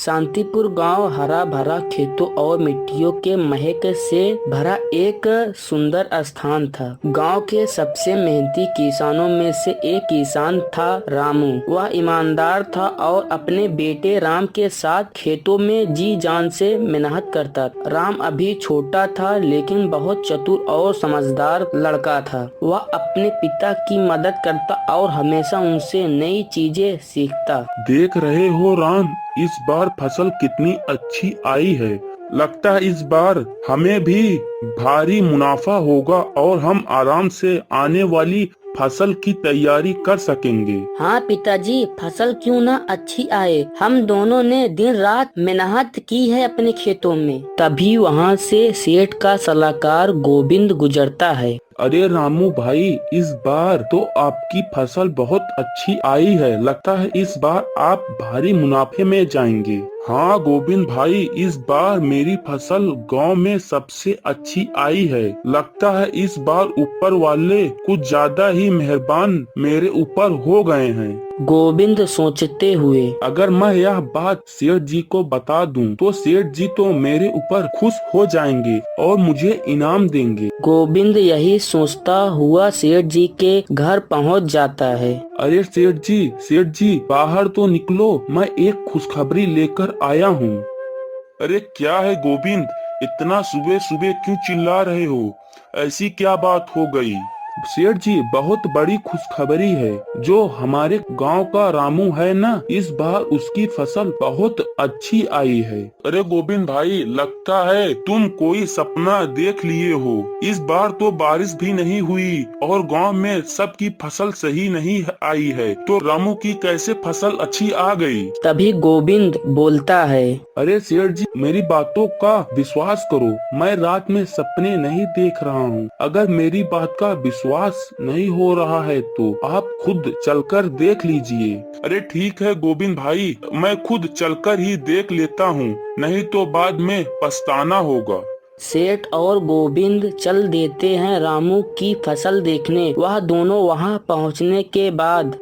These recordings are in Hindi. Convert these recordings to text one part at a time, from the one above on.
शांतिपुर गांव हरा भरा खेतों और मिट्टियों के महक से भरा एक सुंदर स्थान था। गांव के सबसे मेहनती किसानों में से एक किसान था रामू। वह ईमानदार था और अपने बेटे राम के साथ खेतों में जी जान से मेहनत करता। राम अभी छोटा था लेकिन बहुत चतुर और समझदार लड़का था। वह अपने पिता की मदद करता और हमेशा उनसे नई चीजें सीखता। देख रहे हो राम, इस बार फसल कितनी अच्छी आई है। लगता है इस बार हमें भी भारी मुनाफा होगा और हम आराम से आने वाली फसल की तैयारी कर सकेंगे। हाँ पिताजी, फसल क्यों ना अच्छी आए। हम दोनों ने दिन रात मेहनत की है अपने खेतों में। तभी वहाँ से सेठ का सलाहकार गोविंद गुजरता है। अरे रामू भाई, इस बार तो आपकी फसल बहुत अच्छी आई है। लगता है इस बार आप भारी मुनाफे में जाएंगे। हाँ गोविंद भाई, इस बार मेरी फसल गांव में सबसे अच्छी आई है। लगता है इस बार ऊपर वाले कुछ ज्यादा ही मेहरबान मेरे ऊपर हो गए हैं। गोविंद सोचते हुए, अगर मैं यह बात सेठ जी को बता दूं, तो सेठ जी तो मेरे ऊपर खुश हो जाएंगे और मुझे इनाम देंगे। गोविंद यही सोचता हुआ सेठ जी के घर पहुंच जाता है। अरे सेठ जी बाहर तो निकलो, मैं एक खुशखबरी लेकर आया हूँ। अरे क्या है गोविंद, इतना सुबह सुबह क्यों चिल्ला रहे हो? ऐसी क्या बात हो गई? सेठ जी, बहुत बड़ी खुशखबरी है। जो हमारे गांव का रामू है ना, इस बार उसकी फसल बहुत अच्छी आई है। अरे गोविंद भाई, लगता है तुम कोई सपना देख लिए हो। इस बार तो बारिश भी नहीं हुई और गांव में सबकी फसल सही नहीं आई है, तो रामू की कैसे फसल अच्छी आ गई? तभी गोविंद बोलता है, अरे सेठ जी, मेरी बातों का विश्वास करो। मैं रात में सपने नहीं देख रहा हूँ। अगर मेरी बात का विश्वास नहीं हो रहा है तो आप खुद चलकर देख लीजिए। अरे ठीक है गोविंद भाई, मैं खुद चलकर ही देख लेता हूँ, नहीं तो बाद में पछताना होगा। सेठ और गोविंद चल देते हैं रामू की फसल देखने। वह दोनों वहां पहुंचने के बाद,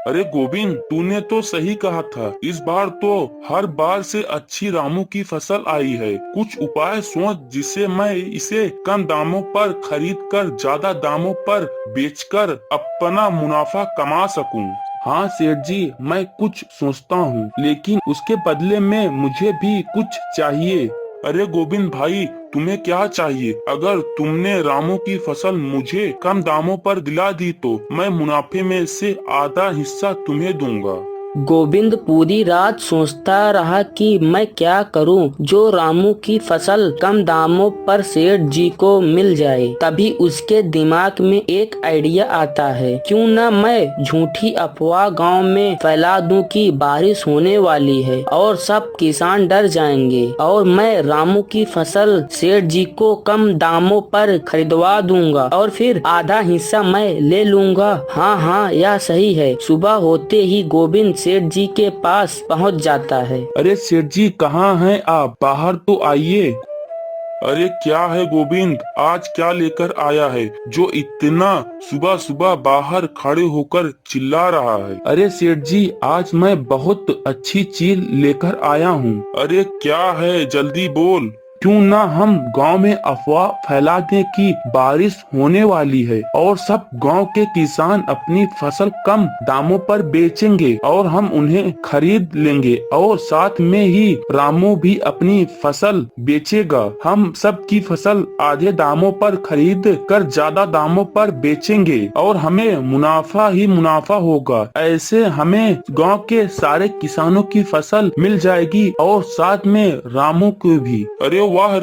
अरे गोविंद, तूने तो सही कहा था। इस बार तो हर बार से अच्छी रामू की फसल आई है। कुछ उपाय सोच जिससे मैं इसे कम दामों पर खरीद कर ज्यादा दामों पर बेचकर अपना मुनाफा कमा सकूं। हाँ सेठ जी, मैं कुछ सोचता हूँ, लेकिन उसके बदले में मुझे भी कुछ चाहिए। अरे गोविंद भाई, तुम्हें क्या चाहिए? अगर तुमने रामू की फसल मुझे कम दामों पर दिला दी तो मैं मुनाफे में से आधा हिस्सा तुम्हें दूंगा। गोविंद पूरी रात सोचता रहा कि मैं क्या करूं जो रामू की फसल कम दामों पर सेठ जी को मिल जाए। तभी उसके दिमाग में एक आइडिया आता है, क्यों न मैं झूठी अफवाह गांव में फैला दूं कि बारिश होने वाली है और सब किसान डर जाएंगे और मैं रामू की फसल सेठ जी को कम दामों पर खरीदवा दूंगा और फिर आधा हिस्सा मैं ले लूंगा। हाँ, यह सही है। सुबह होते ही गोविंद सेठ जी के पास पहुंच जाता है। अरे सेठ जी, कहाँ हैं आप? बाहर तो आइए। अरे क्या है गोविंद, आज क्या लेकर आया है जो इतना सुबह सुबह बाहर खड़े होकर चिल्ला रहा है? अरे सेठ जी, आज मैं बहुत अच्छी चीज लेकर आया हूँ। अरे क्या है, जल्दी बोल। क्यों ना हम गांव में अफवाह फैला दें कि बारिश होने वाली है और सब गांव के किसान अपनी फसल कम दामों पर बेचेंगे और हम उन्हें खरीद लेंगे और साथ में ही रामू भी अपनी फसल बेचेगा। हम सब की फसल आधे दामों पर खरीद कर ज्यादा दामों पर बेचेंगे और हमें मुनाफा ही मुनाफा होगा। ऐसे हमें गांव के सारे किसानों की फसल मिल जाएगी और साथ में रामू को भी। अरे वाह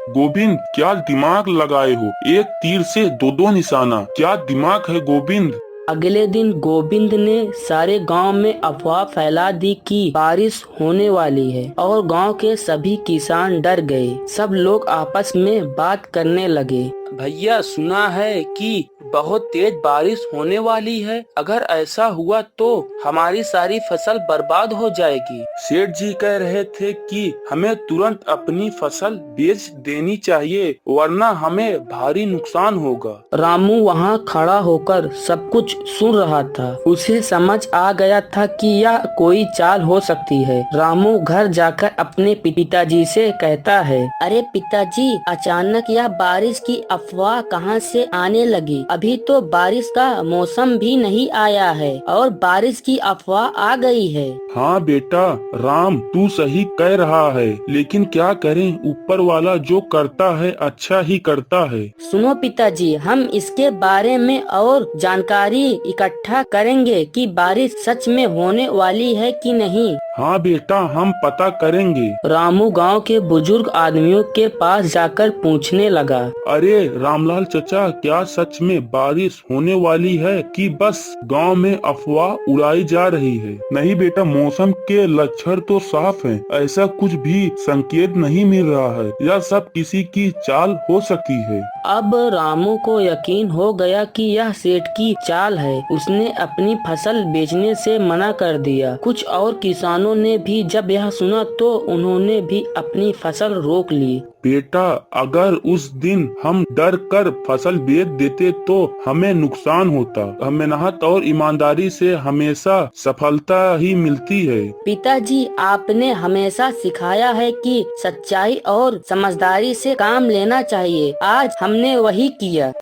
गोविंद, क्या दिमाग लगाए हो। एक तीर से दो दो निशाना। क्या दिमाग है गोविंद। अगले दिन गोविंद ने सारे गांव में अफवाह फैला दी कि बारिश होने वाली है और गांव के सभी किसान डर गए। सब लोग आपस में बात करने लगे। भैया, सुना है कि बहुत तेज बारिश होने वाली है। अगर ऐसा हुआ तो हमारी सारी फसल बर्बाद हो जाएगी। सेठ जी कह रहे थे कि हमें तुरंत अपनी फसल बेच देनी चाहिए, वरना हमें भारी नुकसान होगा। रामू वहाँ खड़ा होकर सब कुछ सुन रहा था। उसे समझ आ गया था कि यह कोई चाल हो सकती है। रामू घर जाकर अपने पिताजी से कहता है, अरे पिताजी, अचानक यह बारिश की अफवाह कहाँ से आने लगी? अभी तो बारिश का मौसम भी नहीं आया है और बारिश की अफवाह आ गई है। हाँ बेटा राम, तू सही कह रहा है, लेकिन क्या करें, ऊपर वाला जो करता है अच्छा ही करता है। सुनो पिताजी, हम इसके बारे में और जानकारी इकट्ठा करेंगे कि बारिश सच में होने वाली है कि नहीं। हाँ बेटा, हम पता करेंगे। रामू गांव के बुजुर्ग आदमियों के पास जाकर पूछने लगा, अरे रामलाल चचा, क्या सच में बारिश होने वाली है कि बस गांव में अफवाह उड़ाई जा रही है? नहीं बेटा, मौसम के लक्षण तो साफ हैं। ऐसा कुछ भी संकेत नहीं मिल रहा है। यह सब किसी की चाल हो सकती है। अब रामू को यकीन हो गया कि यह सेठ की चाल है। उसने अपनी फसल बेचने से मना कर दिया। कुछ और किसानों ने भी जब यह सुना तो उन्होंने भी अपनी फसल रोक ली। बेटा, अगर उस दिन हम डर कर फसल बेच देते तो हमें नुकसान होता। मेहनत और ईमानदारी से हमेशा सफलता ही मिलती है। पिताजी, आपने हमेशा सिखाया है कि सच्चाई और समझदारी से काम लेना चाहिए। आज हमने वही किया।